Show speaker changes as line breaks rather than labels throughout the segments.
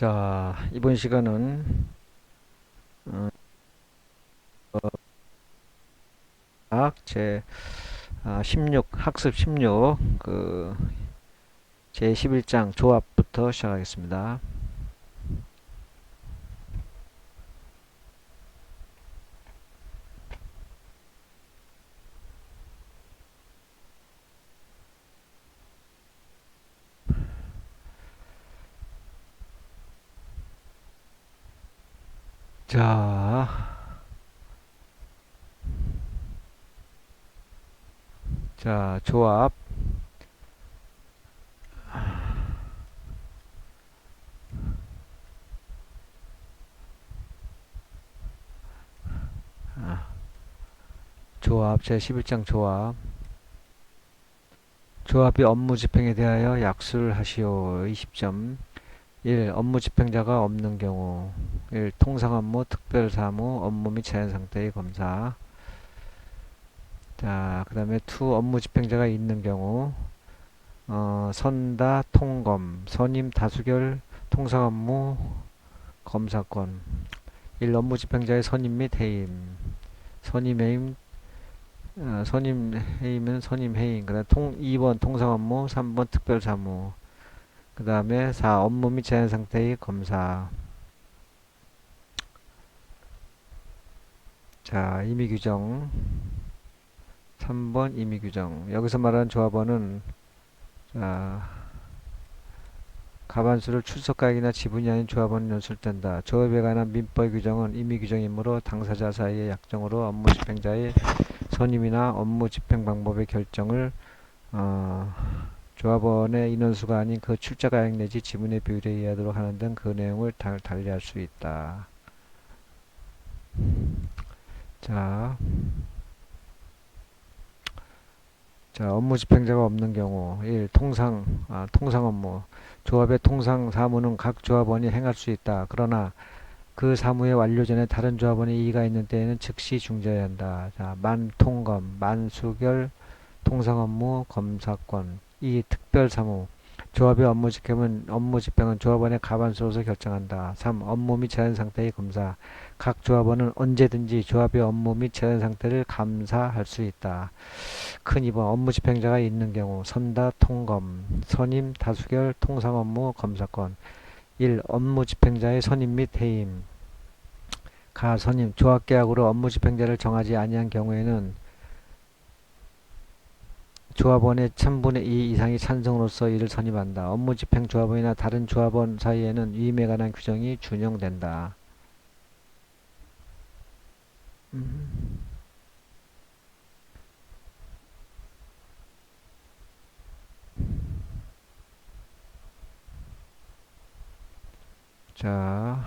자, 이번 시간은 제 16, 학습 16, 제 11장 조합부터 시작하겠습니다. 자, 조합. 조합, 제 11장 조합. 조합이 업무 집행에 대하여 약수를 하시오. 20점. 1. 업무 집행자가 없는 경우. 1. 통상 업무, 특별 사무, 업무 및 제한 상태의 검사. 자, 그 다음에 2. 업무 집행자가 있는 경우. 선다, 통검, 선임, 다수결, 통상 업무, 검사권. 1. 업무 집행자의 선임 및 해임. 선임 해임, 선임 해임은 선임 해임. 그 다음 2번 통상 업무, 3번 특별 사무. 그 다음에 4. 업무 및 제한 상태의 검사. 자, 임의 규정. 3번 임의 규정. 여기서 말하는 조합원은, 자, 가반수를 출석가액이나 지분이 아닌 조합원은 연출된다. 조합에 관한 민법 규정은 임의 규정이므로 당사자 사이의 약정으로 업무 집행자의 선임이나 업무 집행 방법의 결정을 조합원의 인원수가 아닌 그 출자가액 내지 지분의 비율에 의하도록 하는 등 그 내용을 달리할 수 있다. 자, 업무 집행자가 없는 경우 1. 통상 업무. 조합의 통상 사무는 각 조합원이 행할 수 있다. 그러나 그 사무의 완료 전에 다른 조합원의 이의가 있는 때에는 즉시 중지해야 한다. 자, 만통검, 만수결, 통상 업무, 검사권. 2. 특별 사무. 조합의 업무 집행은 조합원의 가반수로서 결정한다. 3. 업무 및 제한 상태의 검사. 각 조합원은 언제든지 조합의 업무 및 제한 상태를 감사할 수 있다. 큰 2번 업무 집행자가 있는 경우 선다, 통검, 선임, 다수결, 통상 업무, 검사권. 1. 업무 집행자의 선임 및 해임. 가선임, 조합계약으로 업무 집행자를 정하지 아니한 경우에는 조합원의 1000분의 2 이상이 찬성으로서 이를 선임한다. 업무 집행 조합원이나 다른 조합원 사이에는 위임에 관한 규정이 준용된다. 자,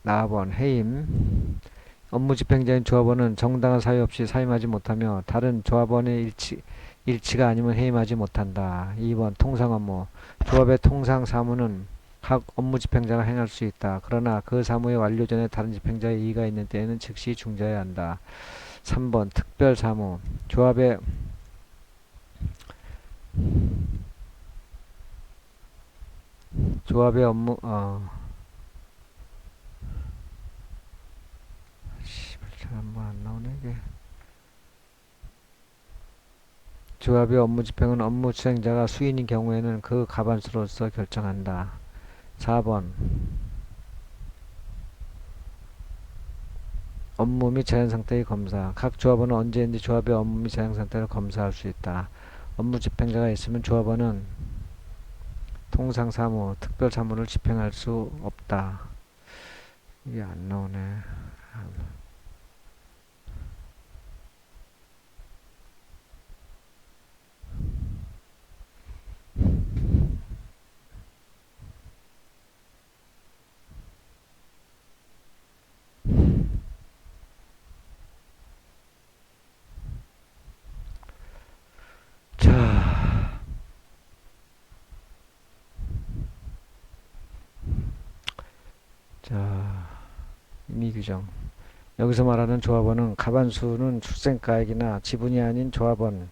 4번 해임. 업무 집행자인 조합원은 정당한 사유 없이 사임하지 못하며 다른 조합원의 일치가 아니면 해임하지 못한다. 2번 통상 업무. 조합의 통상 사무는 각 업무 집행자가 행할 수 있다. 그러나 그 사무의 완료 전에 다른 집행자의 이의가 있는 때에는 즉시 중지해야 한다. 3번 특별 사무. 조합의 업무 잘뭐 안 나오네 이게. 조합의 업무 집행은 업무 수행자가 수인인 경우에는 그 가반수로서 결정한다. 4번 업무 및 제한 상태의 검사. 각 조합원은 언제든지 조합의 업무 및 제한 상태를 검사할 수 있다. 업무 집행자가 있으면 조합원은 통상 사무, 특별 사무를 집행할 수 없다. 이게 안 나오네. 자, 임의 규정. 여기서 말하는 조합원은 가반수는 출생가액이나 지분이 아닌 조합원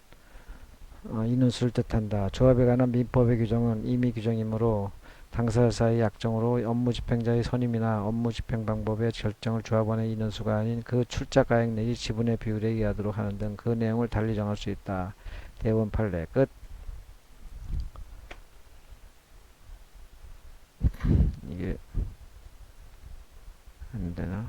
인원수를 뜻한다. 조합에 관한 민법의 규정은 임의 규정이므로 당사자 사이 약정으로 업무집행자의 선임이나 업무집행 방법의 결정을 조합원의 인원수가 아닌 그 출자가액 내지 지분의 비율에 의하도록 하는 등 그 내용을 달리 정할 수 있다. 대원 판례 끝. 이게 안되나?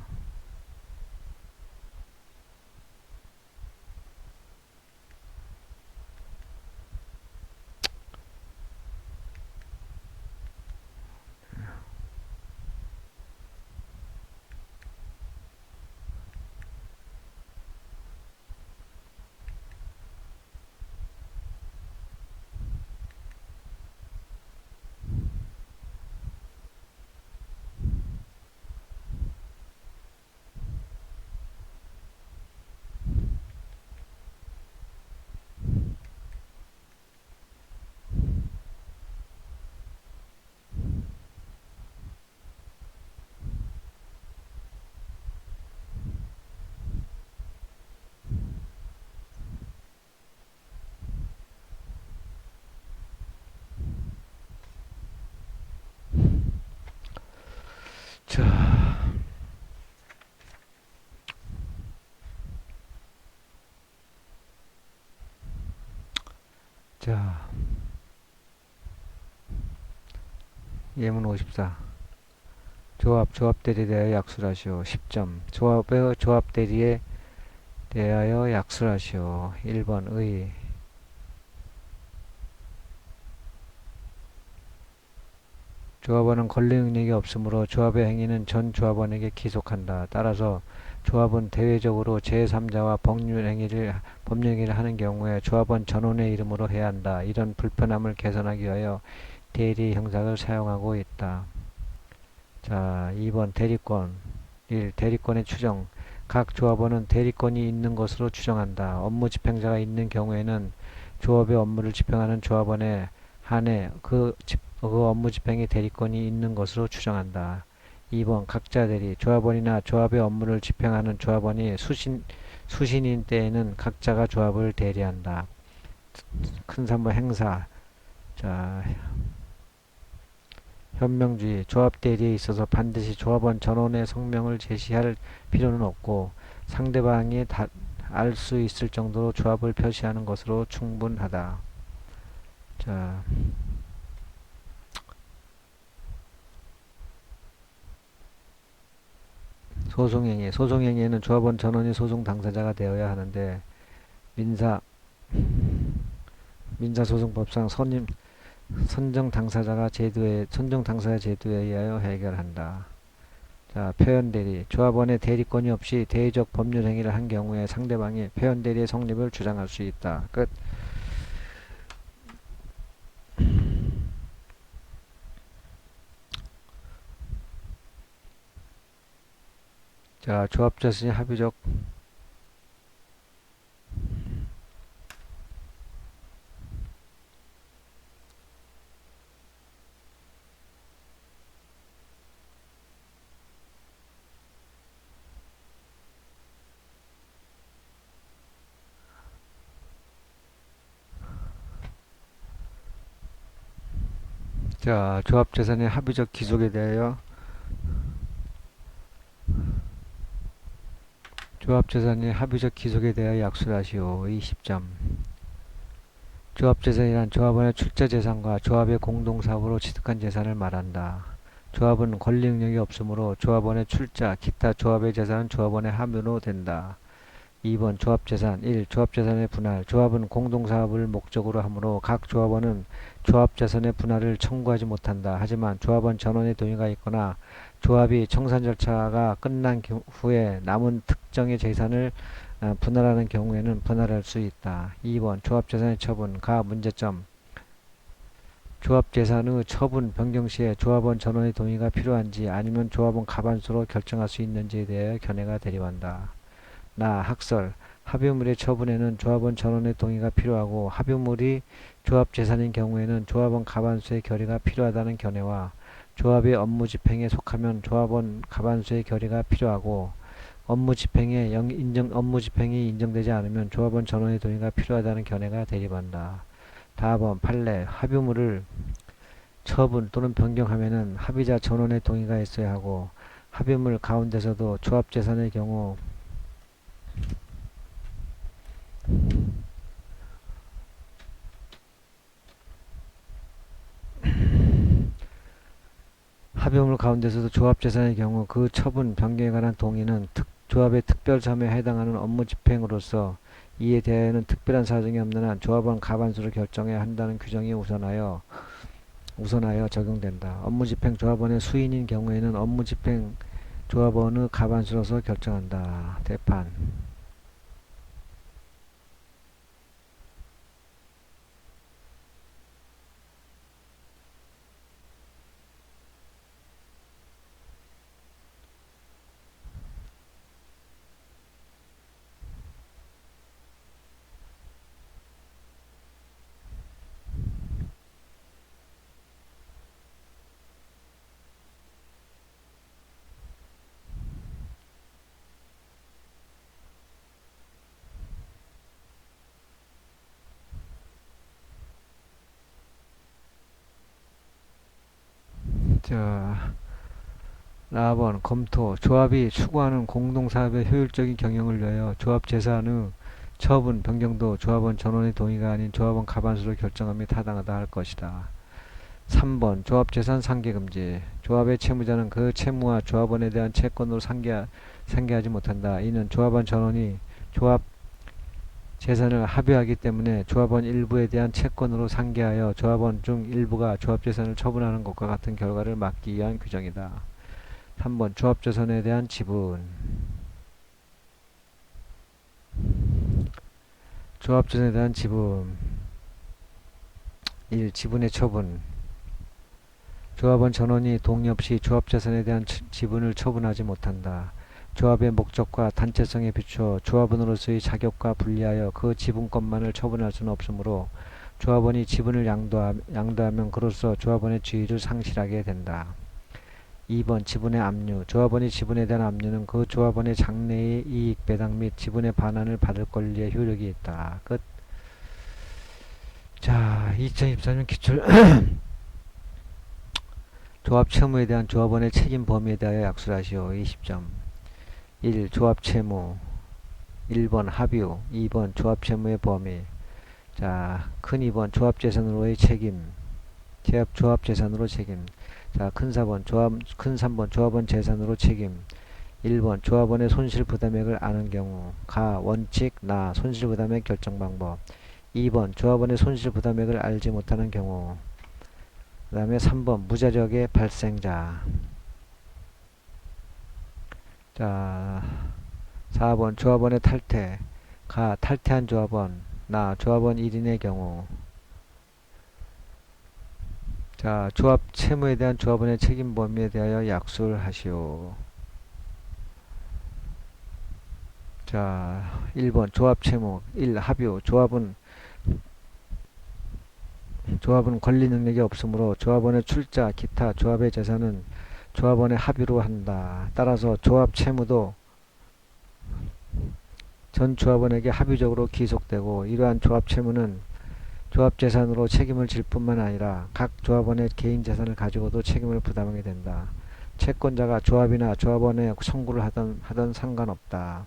자, 자, 예문 54. 조합 대리에 대하여 약술하시오. 10점. 조합 대리에 대하여 약술하시오. 1번 의. 조합원은 권리 능력이 없으므로 조합의 행위는 전 조합원에게 기속한다. 따라서 조합은 대외적으로 제3자와 법률 행위를 하는 경우에 조합원 전원의 이름으로 해야 한다. 이런 불편함을 개선하기 위하여 대리 형상을 사용하고 있다. 자, 2번 대리권. 1. 대리권의 추정. 각 조합원은 대리권이 있는 것으로 추정한다. 업무 집행자가 있는 경우에는 조합의 업무를 집행하는 조합원에 한해 그 업무 집행의 대리권이 있는 것으로 추정한다. 2번 각자 대리. 조합원이나 조합의 업무를 집행하는 조합원이 수신인 때에는 각자가 조합을 대리한다. 큰 3번 행사. 자, 현명주의. 조합 대리에 있어서 반드시 조합원 전원의 성명을 제시할 필요는 없고 상대방이 알 수 있을 정도로 조합을 표시하는 것으로 충분하다. 자, 소송행위. 소송행위에는 조합원 전원이 소송 당사자가 되어야 하는데 민사소송법상 선정 당사자 제도에 의하여 해결한다. 자, 표현대리. 조합원의 대리권이 없이 대의적 법률 행위를 한 경우에 상대방이 표현대리의 성립을 주장할 수 있다. 끝. 자, 조합자선이 합의적. 자, 조합재산의 합의적 기속에 대하여 조합재산의 합의적 기속에 대하여 약술하시오. 20점. 조합재산이란 조합원의 출자재산과 조합의 공동사업으로 취득한 재산을 말한다. 조합은 권리 능력이 없으므로 조합원의 출자, 기타 조합의 재산은 조합원의 함유로 된다. 2번 조합재산. 1. 조합재산의 분할. 조합은 공동사업을 목적으로 하므로 각 조합원은 조합재산의 분할을 청구하지 못한다. 하지만 조합원 전원의 동의가 있거나 조합이 청산 절차가 끝난 후에 남은 특정의 재산을 분할하는 경우에는 분할할 수 있다. 2번 조합재산의 처분. 가 문제점. 조합재산의 처분 변경 시에 조합원 전원의 동의가 필요한지 아니면 조합원 가반수로 결정할 수 있는지에 대하여 견해가 대립한다. 나 학설. 합의물의 처분에는 조합원 전원의 동의가 필요하고 합의물이 조합재산인 경우에는 조합원 가반수의 결의가 필요하다는 견해와 조합의 업무 집행에 속하면 조합원 가반수의 결의가 필요하고 업무 집행이 인정되지 않으면 조합원 전원의 동의가 필요하다는 견해가 대립한다. 다음 판례 합의물을 처분 또는 변경하면은 합의자 전원의 동의가 있어야 하고 합의물 가운데서도 조합 재산의 경우 합의물 가운데서도 조합 재산의 경우 그 처분 변경에 관한 동의는 조합의 특별 참여에 해당하는 업무 집행으로서 이에 대하여는 특별한 사정이 없는 한 조합원 과반수를 결정해야 한다는 규정이 우선하여 적용된다. 업무 집행 조합원의 수인인 경우에는 업무 집행 조합원의 과반수로서 결정한다. 대판. 자, 4번 검토. 조합이 추구하는 공동사업의 효율적인 경영을 위하여 조합 재산의 처분 변경도 조합원 전원의 동의가 아닌 조합원 과반수로 결정함이 타당하다 할 것이다. 3번 조합 재산 상계 금지. 조합의 채무자는 그 채무와 조합원에 대한 채권으로 상계하지 못한다. 이는 조합원 전원이 조합 재산을 합의하기 때문에 조합원 일부에 대한 채권으로 상계하여 조합원 중 일부가 조합 재산을 처분하는 것과 같은 결과를 막기 위한 규정이다. 3번 조합 재산에 대한 지분. 조합 재산에 대한 지분. 1. 지분의 처분. 조합원 전원이 동의 없이 조합 재산에 대한 지분을 처분하지 못한다. 조합의 목적과 단체성에 비추어 조합원으로서의 자격과 분리하여 그 지분권만을 처분할 수는 없으므로 조합원이 지분을 양도하면 그로써 조합원의 지위를 상실하게 된다. 2번 지분의 압류. 조합원이 지분에 대한 압류는 그 조합원의 장래의 이익 배당 및 지분의 반환을 받을 권리에 효력이 있다. 끝. 자, 2024년 기출 조합 채무에 대한 조합원의 책임 범위에 대하여 약술하시오. 20점. 1. 조합 채무. 1번 합의후. 2번 조합 채무의 범위. 자, 큰 2번 조합 재산으로의 책임. 조합 재산으로 책임. 자, 큰 3번 조합원 재산으로 책임. 1번 조합원의 손실 부담액을 아는 경우. 원칙, 손실 부담액 결정 방법. 2번 조합원의 손실 부담액을 알지 못하는 경우. 그 다음에 3번 무자력의 발생자. 자, 4번 조합원의 탈퇴. 탈퇴한 조합원. 조합원 1인의 경우. 자, 조합 채무에 대한 조합원의 책임 범위에 대하여 약수를 하시오. 자, 1번 조합 채무. 1. 합의. 조합은 권리 능력이 없으므로 조합원의 출자, 기타 조합의 재산은 조합원의 합의로 한다. 따라서 조합 채무도 전 조합원에게 합의적으로 기속되고 이러한 조합 채무는 조합 재산으로 책임을 질 뿐만 아니라 각 조합원의 개인 재산을 가지고도 책임을 부담하게 된다. 채권자가 조합이나 조합원에 청구를 하던 상관없다.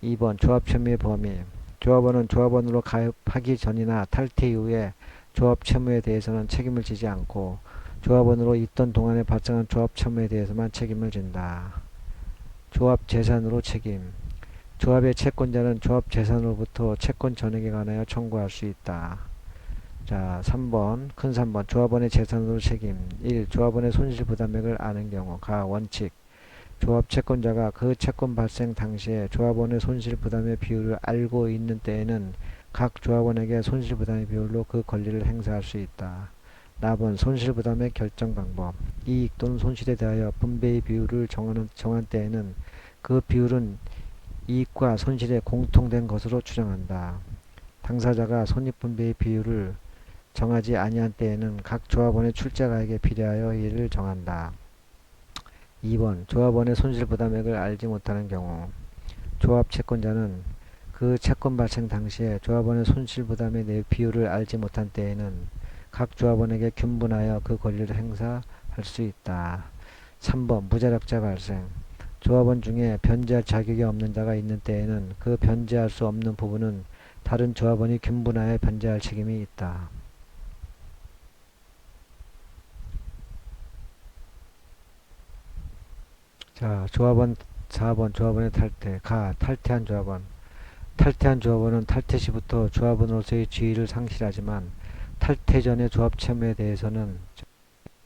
2번 조합 채무의 범위. 조합원은 조합원으로 가입하기 전이나 탈퇴 이후에 조합 채무에 대해서는 책임을 지지 않고 조합원으로 있던 동안에 발생한 조합 채무에 대해서만 책임을 진다. 조합 재산으로 책임. 조합의 채권자는 조합 재산으로부터 채권 전액에 관하여 청구할 수 있다. 자, 큰 3번 조합원의 재산으로 책임. 1. 조합원의 손실 부담액을 아는 경우. 원칙. 조합 채권자가 그 채권 발생 당시에 조합원의 손실 부담의 비율을 알고 있는 때에는 각 조합원에게 손실 부담의 비율로 그 권리를 행사할 수 있다. 나번 손실 부담의 결정 방법. 이익 또는 손실에 대하여 분배의 비율을 정한 때에는 그 비율은 이익과 손실에 공통된 것으로 추정한다. 당사자가 손익분배의 비율을 정하지 아니한 때에는 각 조합원의 출자가액에 비례하여 이를 정한다. 2번 조합원의 손실부담액을 알지 못하는 경우 조합 채권자는 그 채권 발생 당시에 조합원의 손실부담의 비율을 알지 못한 때에는 각 조합원에게 균분하여 그 권리를 행사할 수 있다. 3번 무자력자 발생 조합원 중에 변제할 자격이 없는 자가 있는 때에는 그 변제할 수 없는 부분은 다른 조합원이 균분하여 변제할 책임이 있다. 자, 조합원 4번 조합원의 탈퇴. 탈퇴한 조합원. 탈퇴한 조합원은 탈퇴 시부터 조합원으로서의 지위를 상실하지만 탈퇴 전의 조합 채무에 대해서는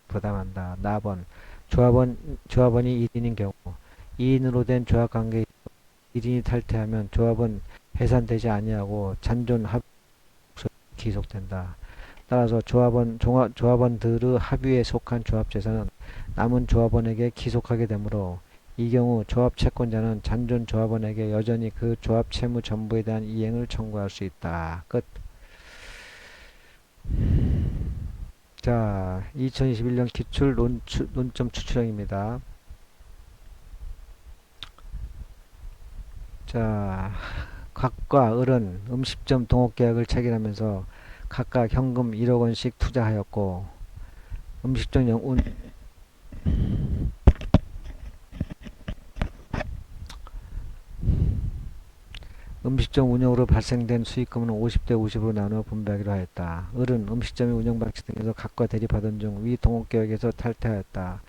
부담한다. 나번 조합원이 1인인 경우 2인으로 된 조합 관계 1인이 탈퇴하면 조합은 해산되지 아니하고 잔존 합의 기속된다. 따라서 조합원들의 합의에 속한 조합 재산은 남은 조합원에게 기속하게 되므로 이 경우 조합 채권자는 잔존 조합원에게 여전히 그 조합 채무 전부에 대한 이행을 청구할 수 있다. 끝. 자, 2021년 기출 논점 추출형입니다. 자, 각과 을은 음식점 동업계약을 체결하면서 각각 현금 1억 원씩 투자하였고 음식점 음식점 운영으로 발생된 수익금은 50대 50으로 나누어 분배하기로 하였다. 을은 음식점의 운영 방식 등에서 각과 대립하던 중 위 동업계약에서 탈퇴하였다.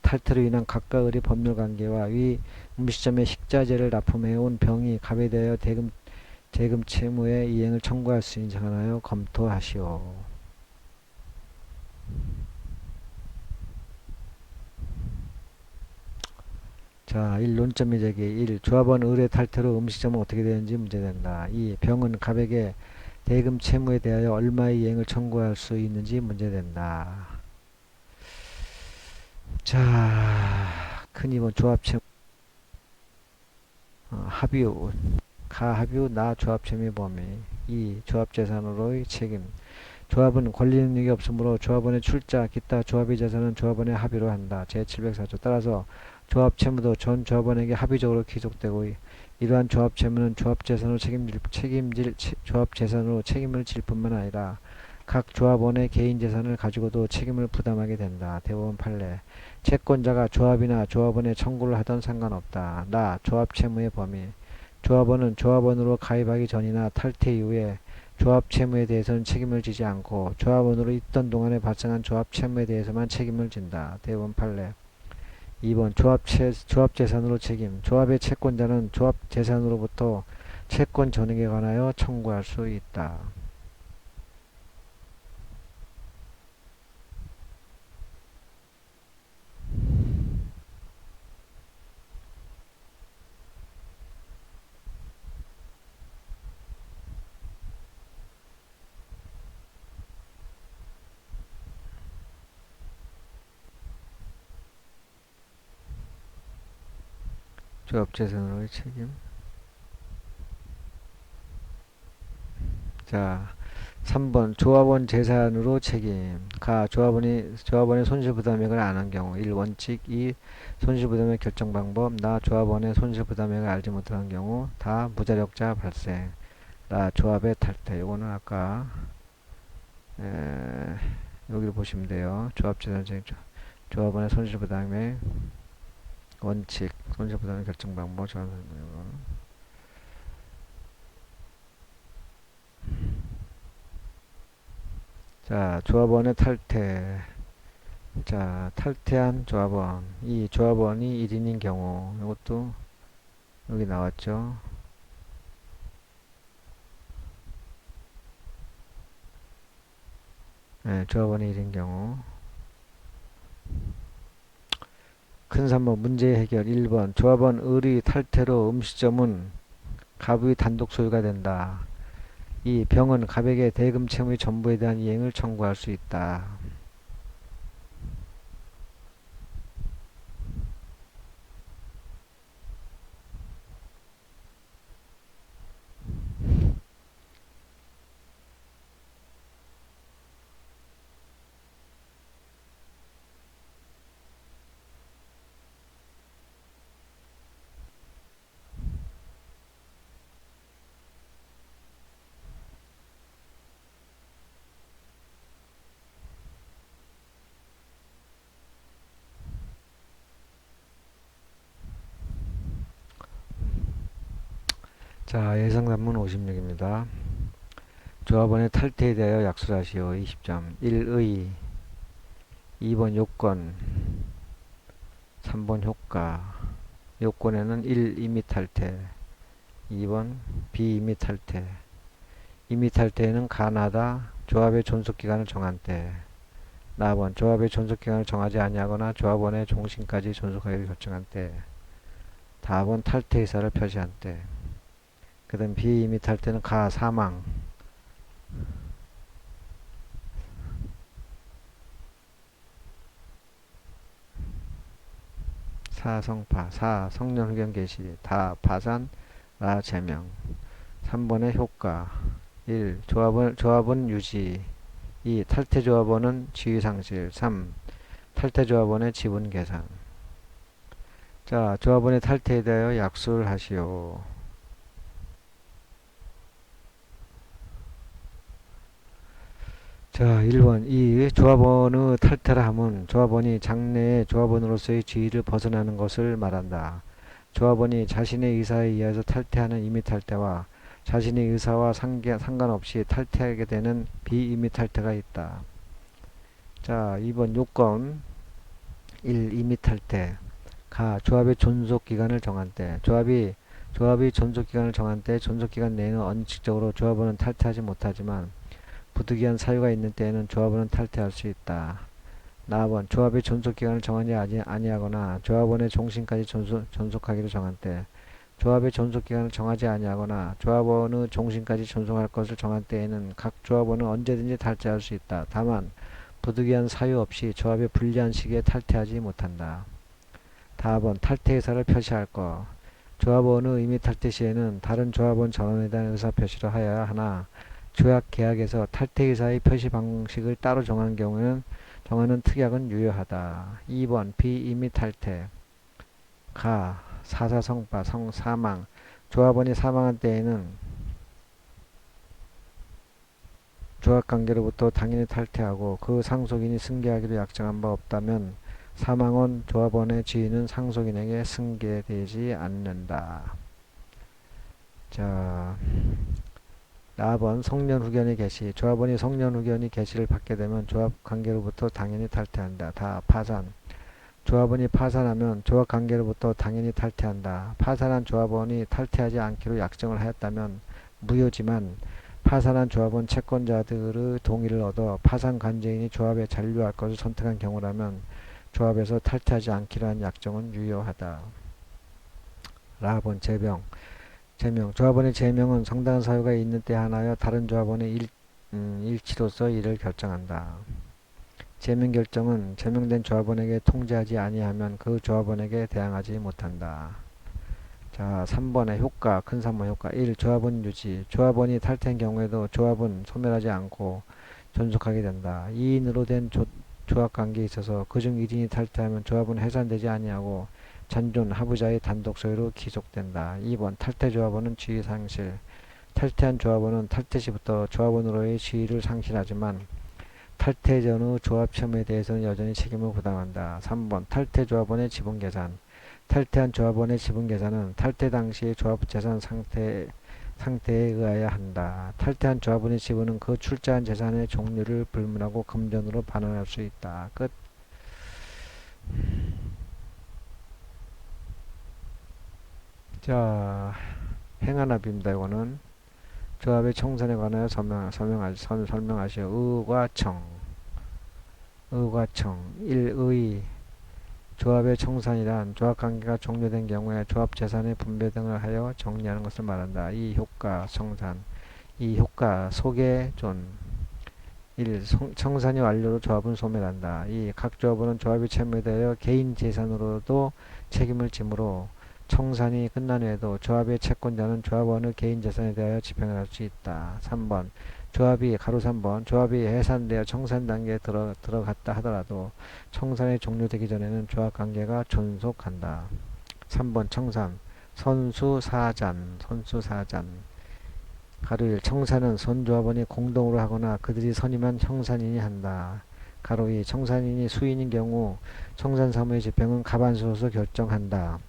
탈퇴로 인한 각과 을의 법률관계와 위 음식점의 식자재를 납품해온 병이 갑에 대하여 대금 채무의 이행을 청구할 수 있는지 하나요? 검토하시오. 자, 1. 논점의 제기 1. 조합원 을의 탈퇴로 음식점은 어떻게 되는지 문제된다. 2. 병은 갑에게 대금 채무에 대하여 얼마의 이행을 청구할 수 있는지 문제된다. 자, 큰 2번 조합 채무 합의후 가합의후 나 조합 채무의 범위 2. 조합 재산으로의 책임 조합은 권리 능력이 없으므로 조합원의 출자, 기타 조합의 재산은 조합원의 합의로 한다. 제704조 따라서 조합 채무도 전 조합원에게 합의적으로 기속되고 이러한 조합 채무는 조합 재산으로 조합 재산으로 책임을 질 뿐만 아니라 각 조합원의 개인 재산을 가지고도 책임을 부담하게 된다. 대법원 판례 채권자가 조합이나 조합원에 청구를 하던 상관없다. 나 조합 채무의 범위 조합원은 조합원으로 가입하기 전이나 탈퇴 이후에 조합 채무에 대해서는 책임을 지지 않고 조합원으로 있던 동안에 발생한 조합 채무에 대해서만 책임을 진다. 대법원 판례 2번 조합 재산으로 책임 조합의 채권자는 조합 재산으로부터 채권 전액에 관하여 청구할 수 있다. 조합 재산으로의 책임 자 3번 조합원 재산으로 책임 조합원의 손실부담액을 안한 경우 1. 원칙 2. 손실부담액 결정 방법 나 조합원의 손실부담액을 알지 못하는 경우 다 무자력자 발생 나 조합의 탈퇴 요거는 아까 여기를 보시면 돼요. 조합재산 조합원의 손실부담액 원칙 손실부담액 결정 방법 자 조합원의 탈퇴 자 탈퇴한 조합원 이 조합원이 1인인 경우 이것도 여기 나왔죠. 네, 조합원이 1인 경우 큰 3번 문제 해결 1번 조합원 을의 탈퇴로 음식점은 갑의 단독 소유가 된다. 2. 병은 갑에게 대금 채무의 전부에 대한 이행을 청구할 수 있다. 자, 예상산문 56입니다. 조합원의 탈퇴에 대하여 약술하시오. 20점. 1의, 2번 요건, 3번 효과. 요건에는 1. 임의 탈퇴, 2번 비임의 탈퇴. 임의 탈퇴에는 가나다. 조합의 존속기간을 정한 때. 나번 조합의 존속기간을 정하지 아니하거나 조합원의 종신까지 존속하기를 결정한 때. 다번 탈퇴 의사를 표시한 때. 그 다음 비임의 탈퇴는 가 사망, 사 성파, 사 성년후견 개시, 다 파산, 라 제명. 3번의 효과. 1. 조합원 유지. 2. 탈퇴 조합원은 지위 상실. 3. 탈퇴 조합원의 지분 계산. 자, 조합원의 탈퇴에 대하여 약수를 하시오. 자, 1번. 이 조합원의 탈퇴라 함은 조합원이 장래에 조합원으로서의 지위를 벗어나는 것을 말한다. 조합원이 자신의 의사에 의해서 탈퇴하는 임의 탈퇴와 자신의 의사와 상관없이 탈퇴하게 되는 비임의 탈퇴가 있다. 자, 2번 요건. 1. 임의 탈퇴. 가. 조합의 존속기간을 정한 때. 조합이 존속기간을 정한 때 존속기간 내에는 원칙적으로 조합원은 탈퇴하지 못하지만 부득이한 사유가 있는 때에는 조합원은 탈퇴할 수 있다. 나번 조합의 존속기간을 정하지 아니하거나 조합원의 종신까지 존속하기로 정한 때. 조합의 존속기간을 정하지 아니하거나 조합원의 종신까지 존속할 것을 정한 때에는 각 조합원은 언제든지 탈퇴할 수 있다. 다만 부득이한 사유 없이 조합의 불리한 시기에 탈퇴하지 못한다. 다번 탈퇴 의사를 표시할 것. 조합원의 임의 탈퇴 시에는 다른 조합원 전원에 대한 의사 표시를 하여야 하나 조약 계약에서 탈퇴 의사의 표시 방식을 따로 정하는 경우에는 정하는 특약은 유효하다. 2번 비임의 탈퇴. 가. 사사성파 사망. 조합원이 사망한 때에는 조합관계로부터 당연히 탈퇴하고 그 상속인이 승계하기로 약정한 바 없다면 사망한 조합원의 지위는 상속인에게 승계되지 않는다. 자, 4번 성년후견의 개시. 조합원이 성년후견의 개시를 받게 되면 조합관계로부터 당연히 탈퇴한다. 다 파산. 조합원이 파산하면 조합관계로부터 당연히 탈퇴한다. 파산한 조합원이 탈퇴하지 않기로 약정을 하였다면 무효지만 파산한 조합원 채권자들의 동의를 얻어 파산 관제인이 조합에 잔류할 것을 선택한 경우라면 조합에서 탈퇴하지 않기로 한 약정은 유효하다. 라번 제명. 조합원의 제명은 상당한 사유가 있는 때 하나여 다른 조합원의 일치로서 이를 결정한다. 제명 결정은 제명된 조합원에게 통지하지 아니하면 그 조합원에게 대항하지 못한다. 자, 3번의 효과. 큰 3번 효과. 1. 조합원 유지. 조합원이 탈퇴한 경우에도 조합은 소멸하지 않고 존속하게 된다. 2인으로 된 조합관계에 있어서 그중 1인이 탈퇴하면 조합은 해산되지 아니하고 잔존 하부자의 단독 소유로 기속된다. 2번 탈퇴 조합원은 지위 상실. 탈퇴한 조합원은 탈퇴 시부터 조합원으로의 지위를 상실하지만 탈퇴 전의 조합 처분에 대해서는 여전히 책임을 부담한다. 3번 탈퇴 조합원의 지분 계산. 탈퇴한 조합원의 지분 계산은 탈퇴 당시의 조합 재산 상태에 의하여 한다. 탈퇴한 조합원의 지분은 그 출자한 재산의 종류를 불문하고 금전으로 반환할 수 있다. 끝. 자, 행안합입니다. 이거는 조합의 청산에 관하여 설명하시오. 의과청. 1의 조합의 청산이란 조합관계가 종료된 경우에 조합 재산의 분배 등을 하여 정리하는 것을 말한다. 2. 효과 청산. 2. 효과 소개존. 1. 청산이 완료로 조합은 소멸한다. 2. 각 조합원은 조합이 채무되어 개인 재산으로도 책임을 지므로 청산이 끝난 후에도 조합의 채권자는 조합원의 개인 재산에 대하여 집행을 할 수 있다. 3번 가로 3번 조합이 해산되어 청산 단계에 들어갔다 하더라도 청산이 종료되기 전에는 조합관계가 존속한다. 3번 청산 선수사잔. 가로 1. 청산은 선조합원이 공동으로 하거나 그들이 선임한 청산인이 한다. 가로 2. 청산인이 수인인 경우 청산사무의 집행은 가반수로서 결정한다.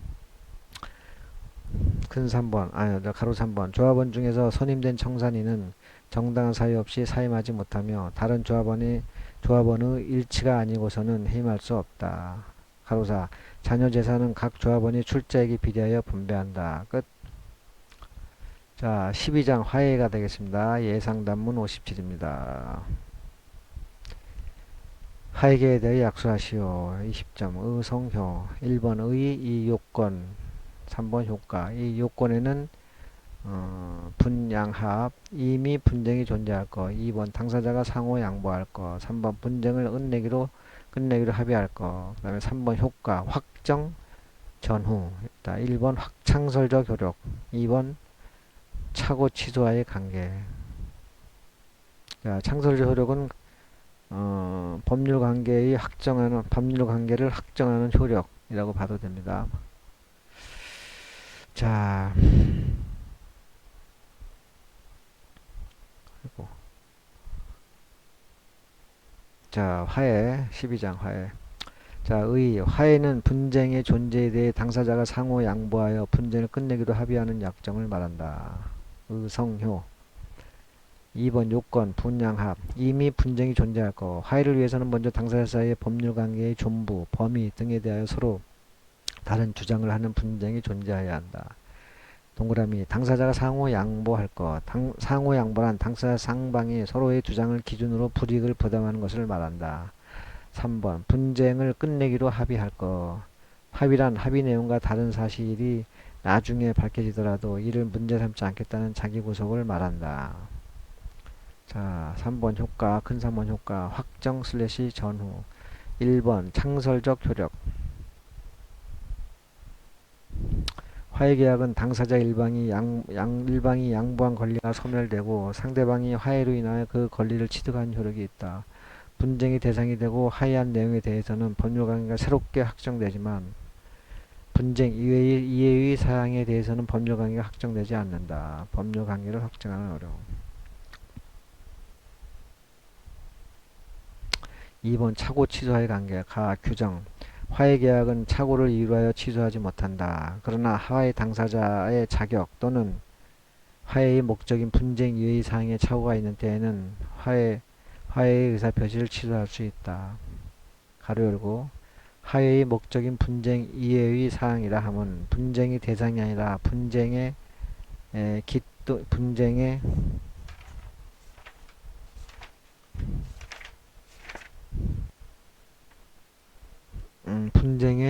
큰 3번, 아니, 가로 3번. 조합원 중에서 선임된 청산인은 정당한 사유 없이 사임하지 못하며 다른 조합원의 일치가 아니고서는 해임할 수 없다. 가로 4. 자녀 재산은 각 조합원이 출자액에 비례하여 분배한다. 끝. 자, 12장 화해가 되겠습니다. 예상단문 57입니다. 화해계에 대해 약수하시오. 20점. 의성효. 1번 의, 이 요건. 3번 효과. 이 요건에는 분양합, 이미 분쟁이 존재할 거. 2번 당사자가 상호 양보할 거. 3번 분쟁을 끝내기로 합의할 거. 그 다음에 3번 효과, 확정 전후. 1번 창설적 효력. 2번 차고 취소와의 관계. 자, 창설적 효력은 법률 관계를 확정하는 효력이라고 봐도 됩니다. 자, 그리고 자, 화해, 12장 화해. 자, 화해는 분쟁의 존재에 대해 당사자가 상호 양보하여 분쟁을 끝내기로 합의하는 약정을 말한다. 의성효. 2번 요건, 분양합. 이미 분쟁이 존재할 거. 화해를 위해서는 먼저 당사자 사이의 법률관계의 존부, 범위 등에 대하여 서로 다른 주장을 하는 분쟁이 존재해야 한다. 동그라미. 당사자가 상호 양보할 것. 상호 양보란 당사자 상방이 서로의 주장을 기준으로 불이익을 부담하는 것을 말한다. 3번. 분쟁을 끝내기로 합의할 것. 합의란 합의 내용과 다른 사실이 나중에 밝혀지더라도 이를 문제 삼지 않겠다는 자기 구속을 말한다. 자, 3번 효과, 큰 3번 효과, 확정 / 전후. 1번 창설적 효력. 화해계약은 당사자 일방이 양보한 권리가 소멸되고 상대방이 화해로 인하여 그 권리를 취득한 효력이 있다. 분쟁의 대상이 되고 화해한 내용에 대해서는 법률관계가 새롭게 확정되지만 분쟁 이외의 사항에 대해서는 법률관계가 확정되지 않는다. 법률관계를 확정하는 어려움. 2번 차고 취소의 관계. 규정. 화해계약은 착오를 이유로 하여 취소하지 못한다. 그러나 화해 당사자의 자격 또는 화해의 목적인 분쟁 이외의 사항에 착오가 있는 때에는 화해의 의사표시를 취소할 수 있다. 가로 열고. 화해의 목적인 분쟁 이외의 사항이라 함은 분쟁의 대상이 아니라 분쟁의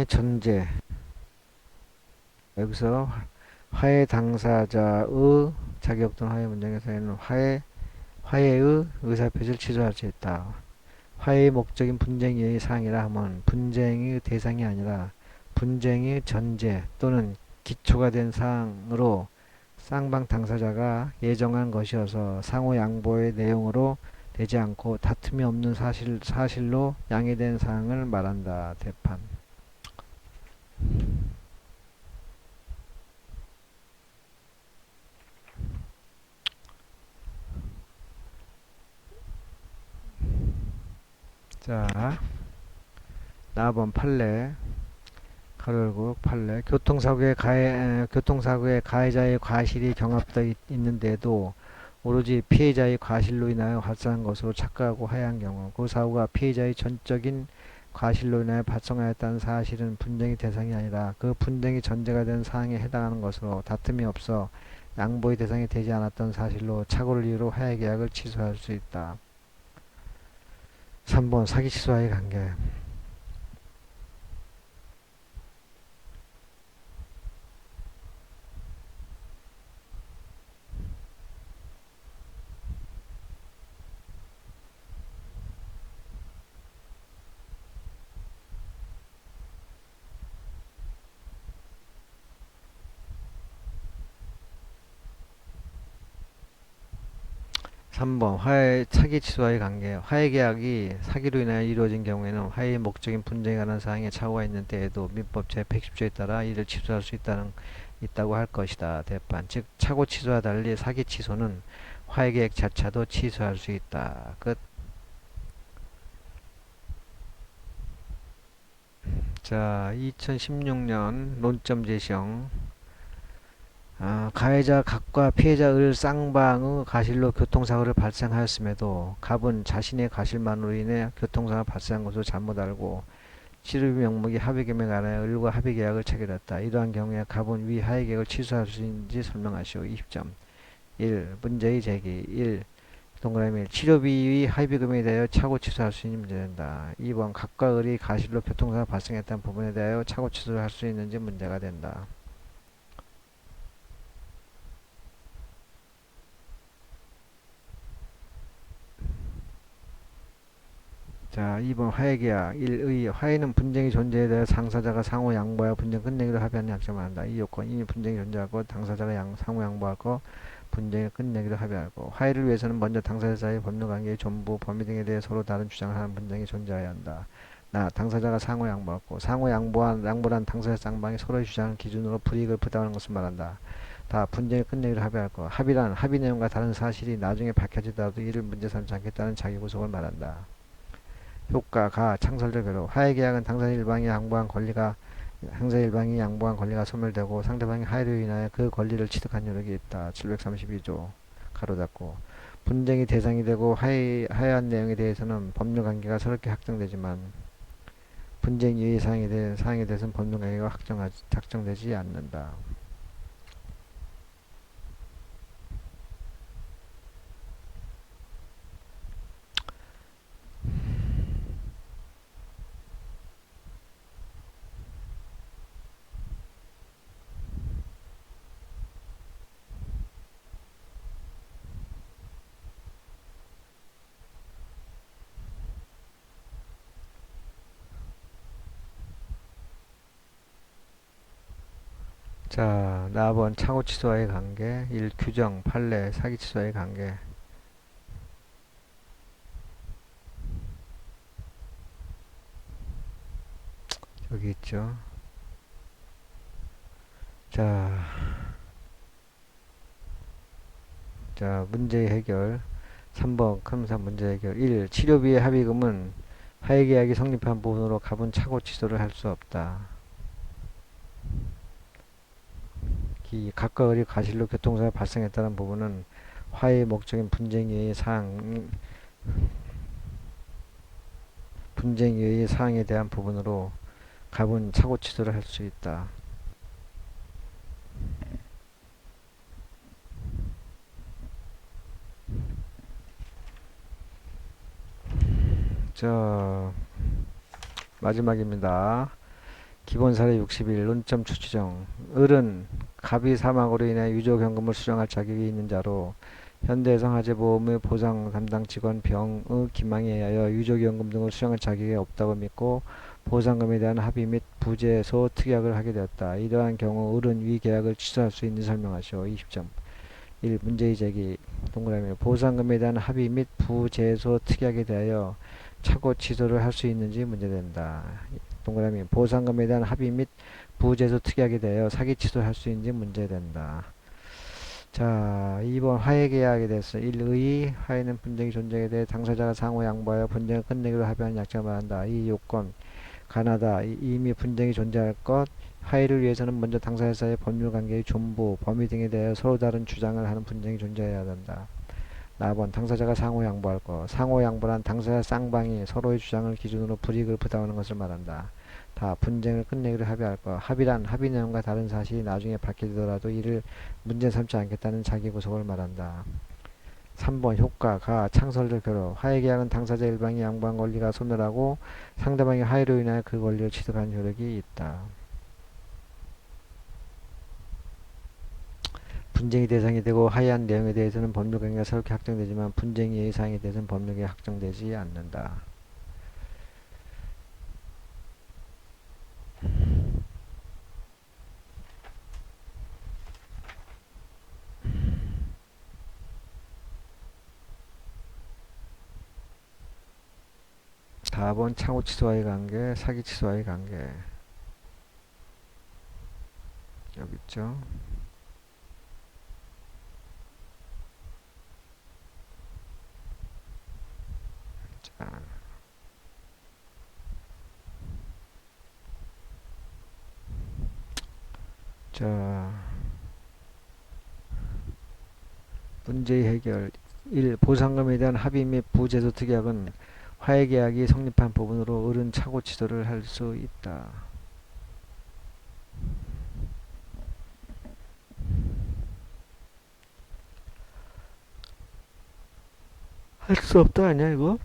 전제. 여기서 화해 당사자의 자격 또는 화해 문제에서는 화해의 의사표시를 취소할 수 있다. 화해의 목적인 분쟁 이외의 사항이라 하면 분쟁의 대상이 아니라 분쟁의 전제 또는 기초가 된 사항으로 쌍방 당사자가 예정한 것이어서 상호 양보의 내용으로 되지 않고 다툼이 없는 사실로 양해된 사항을 말한다. 대판. 자, 4번 판례. 가로 열고 판례. 교통사고의 가해자의 과실이 경합되어 있는데도 오로지 피해자의 과실로 인하여 발생한 것으로 착각하고 하야한 경우 그 사고가 피해자의 전적인 과실로 인하여 발생하였다는 사실은 분쟁의 대상이 아니라 그 분쟁의 전제가 된 사항에 해당하는 것으로 다툼이 없어 양보의 대상이 되지 않았던 사실로 착오를 이유로 화해계약을 취소할 수 있다. 3번 사기 취소와의 관계. 3번 사기 취소와의 관계. 화해계약이 사기로 인하여 이루어진 경우에는 화해의 목적인 분쟁에 관한 사항에 착오가 있는 때에도 민법 제110조에 따라 이를 취소할 수 있다고 할 것이다. 대판. 즉 착오 취소와 달리 사기 취소는 화해계약 자체도 취소할 수 있다. 끝. 자, 2016년 논점 제시형. 가해자 갑과 피해자 을 쌍방의 가실로 교통사고를 발생하였음에도 갑은 자신의 가실만으로 인해 교통사고가 발생한 것을 잘못 알고 치료비 명목이 합의금에 관하여 을과 합의계약을 체결했다. 이러한 경우에 갑은 위 합의계약을 취소할 수 있는지 설명하시오. 20점. 1. 문제의 제기. 1. 동그라미 1. 치료비의 합의금에 대하여 차고 취소할 수 있는 문제된다. 2번 갑과 을이 가실로 교통사고가 발생했다는 부분에 대하여 차고 취소를 할 수 있는지 문제가 된다. 자, 2번 화해계약 1의 화해는 분쟁의 존재에 대해 당사자가 상호 양보하여 분쟁 끝내기로 합의하는 약정을 한다. 이 요건 이미 분쟁이 존재하고 당사자가 상호 양보하고 분쟁을 끝내기로 합의하고 화해를 위해서는 먼저 당사자 사이의 법률관계의 전부, 범위 등에 대해 서로 다른 주장을 하는 분쟁이 존재해야 한다. 당사자가 상호 양보하고 상호 양보란 당사자 쌍방이 서로의 주장을 기준으로 불이익을 부담하는 것을 말한다. 분쟁을 끝내기로 합의하고 합의란 합의 내용과 다른 사실이 나중에 밝혀지더라도 이를 문제 삼지 않겠다는 자기 구속을 말한다. 효과가 창설적 괴로 화해계약은 당사자 일방이 양보한 권리가 소멸되고 상대방이 하해로 인하여 그 권리를 취득한 효력이 있다. 732조 가로 닫고 분쟁이 대상이 되고 하해한 내용에 대해서는 법률관계가 새롭게 확정되지만 분쟁 유의 사항에 대해서는 법률관계가 확정되지 않는다. 자, 나번 차고 취소와의 관계 1. 규정, 판례, 사기 취소와의 관계 여기 있죠. 자, 문제 해결 3번 컨사 문제 해결 1. 치료비의 합의금은 화해계약이 성립한 부분으로 갑은 차고 취소를 할 수 없다. 갑과 을이 가실로 교통사고가 발생했다는 부분은 화해의 목적인 분쟁의 사항에 대한 부분으로 갑은 차고 취소를 할 수 있다. 자, 마지막입니다. 기본사례 61 논점 추치정 을은 갑이 사망으로 인해 유족연금을 수령할 자격이 있는 자로 현대해상화재보험의 보상 담당 직원 병의 기망에 의하여 유족연금 등을 수령할 자격이 없다고 믿고 보상금에 대한 합의 및 부재소 특약을 하게 되었다. 이러한 경우 을은 위 계약을 취소할 수 있는지 설명하시오. 20점. 1. 문제의 제기 동그라미 보상금에 대한 합의 및 부재소 특약에 대하여 차고 취소를 할 수 있는지 문제된다. 동그라미 보상금에 대한 합의 및 부재소 특약에 대하여 사기 취소할 수 있는지 문제된다. 자, 2번 화해계약에 대해서 1의 화해는 분쟁이 존재에 대해 당사자가 상호 양보하여 분쟁을 끝내기로 합의하는 약정을 말한다. 이 요건 가나다 이미 분쟁이 존재할 것 화해를 위해서는 먼저 당사자 사이의 법률관계의 존부, 범위 등에 대해 서로 다른 주장을 하는 분쟁이 존재해야 한다. 나번 당사자가 상호 양보할 것 상호 양보란 당사자 쌍방이 서로의 주장을 기준으로 불이익을 부담하는 것을 말한다. 분쟁을 끝내기로 합의할 것 합의란 합의 내용과 다른 사실이 나중에 밝혀지더라도 이를 문제 삼지 않겠다는 자기 구속을 말한다. 3번 효과가 창설적 괴로 화해계약은 당사자 일방이 양보한 권리가 소멸하고 상대방이 하해로 인하여 그 권리를 취득한 효력이 있다. 분쟁이 대상이 되고 하해한 내용에 대해서는 법률관계가 새롭게 확정되지만 분쟁 예의 사항에 대해서는 법률관계가 확정되지 않는다. 다번 창호 취소와의 관계, 사기 취소와의 관계 여기 있죠. 자, 자 문제의 해결. 1. 보상금에 대한 합의 및 부재소 특약은 화해계약이 성립한 부분으로 어른 착오 취소를 할 수 있다. 할 수 없다 아니야 이거?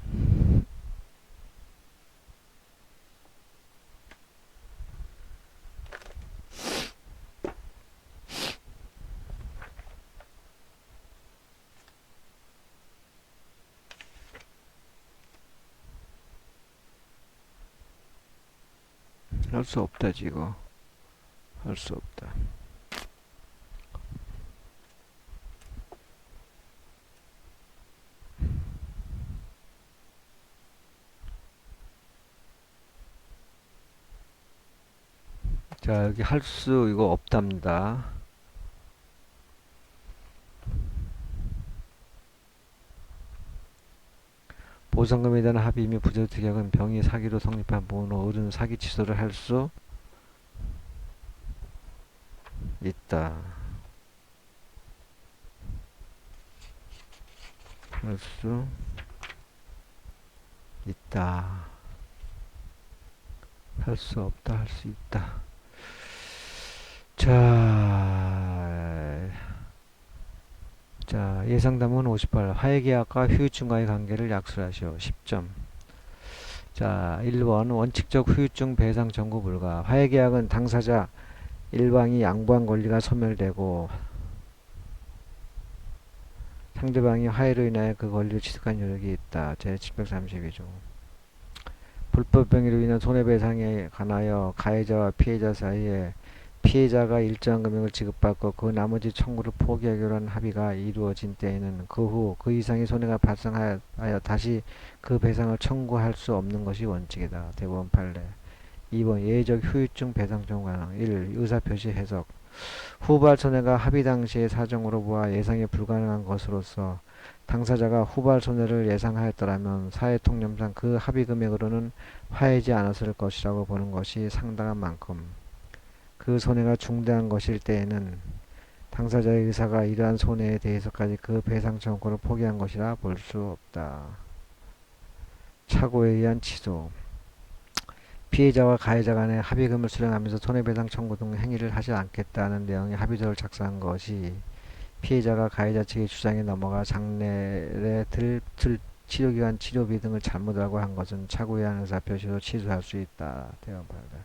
할 수 없다지 이거. 할 수 없다. 자 여기 할 수 이거 없답니다. 보상금에 대한 합의 및 부재소 특약은 병이 사기로 성립한 부분으로 어른 사기 취소를 할 수 있다. 할 수 있다. 할 수 없다. 할 수 있다. 자, 예상담은 58. 화해계약과 후유증과의 관계를 약술하시오. 10점. 자, 1번 원칙적 후유증 배상 청구 불가. 화해계약은 당사자 일방이 양보한 권리가 소멸되고 상대방이 화해로 인하여 그 권리를 취득한 여력이 있다. 제732조. 불법 행위로 인한 손해배상에 관하여 가해자와 피해자 사이에 피해자가 일정한 금액을 지급받고 그 나머지 청구를 포기하기로 한 합의가 이루어진 때에는 그 후 그 이상의 손해가 발생하여 다시 그 배상을 청구할 수 없는 것이 원칙이다. 대법원 판례. 2번 예외적 후유증 배상 청구 가능. 1. 의사표시 해석. 후발 손해가 합의 당시의 사정으로 보아 예상이 불가능한 것으로서 당사자가 후발 손해를 예상하였더라면 사회통념상 그 합의 금액으로는 화해지 않았을 것이라고 보는 것이 상당한 만큼 그 손해가 중대한 것일 때에는 당사자의 의사가 이러한 손해에 대해서까지 그 배상 청구를 포기한 것이라 볼 수 없다. 착오에 의한 취소. 피해자와 가해자 간의 합의금을 수령하면서 손해배상 청구 등 행위를 하지 않겠다는 내용의 합의서를 작성한 것이 피해자가 가해자 측의 주장에 넘어가 장례에 치료기간 치료비 등을 잘못 알고 한 것은 착오에 의한 의사표시로 취소할 수 있다. 대법원 판례.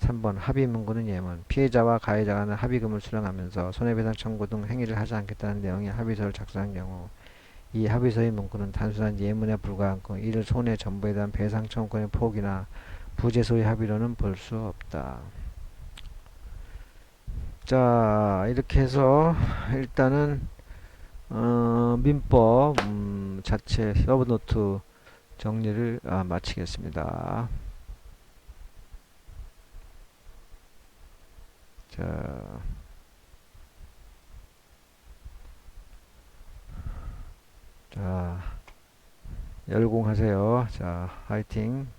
3번 합의 문구는 예문. 피해자와 가해자 간의 합의금을 수령하면서 손해배상 청구 등 행위를 하지 않겠다는 내용의 합의서를 작성한 경우 이 합의서의 문구는 단순한 예문에 불과하고 이를 손해 전부에 대한 배상 청구권의 포기나 부재소의 합의로는 볼 수 없다. 자 이렇게 해서 일단은 민법 자체 서브노트 정리를 마치겠습니다. 자, 자 열공하세요. 자 화이팅.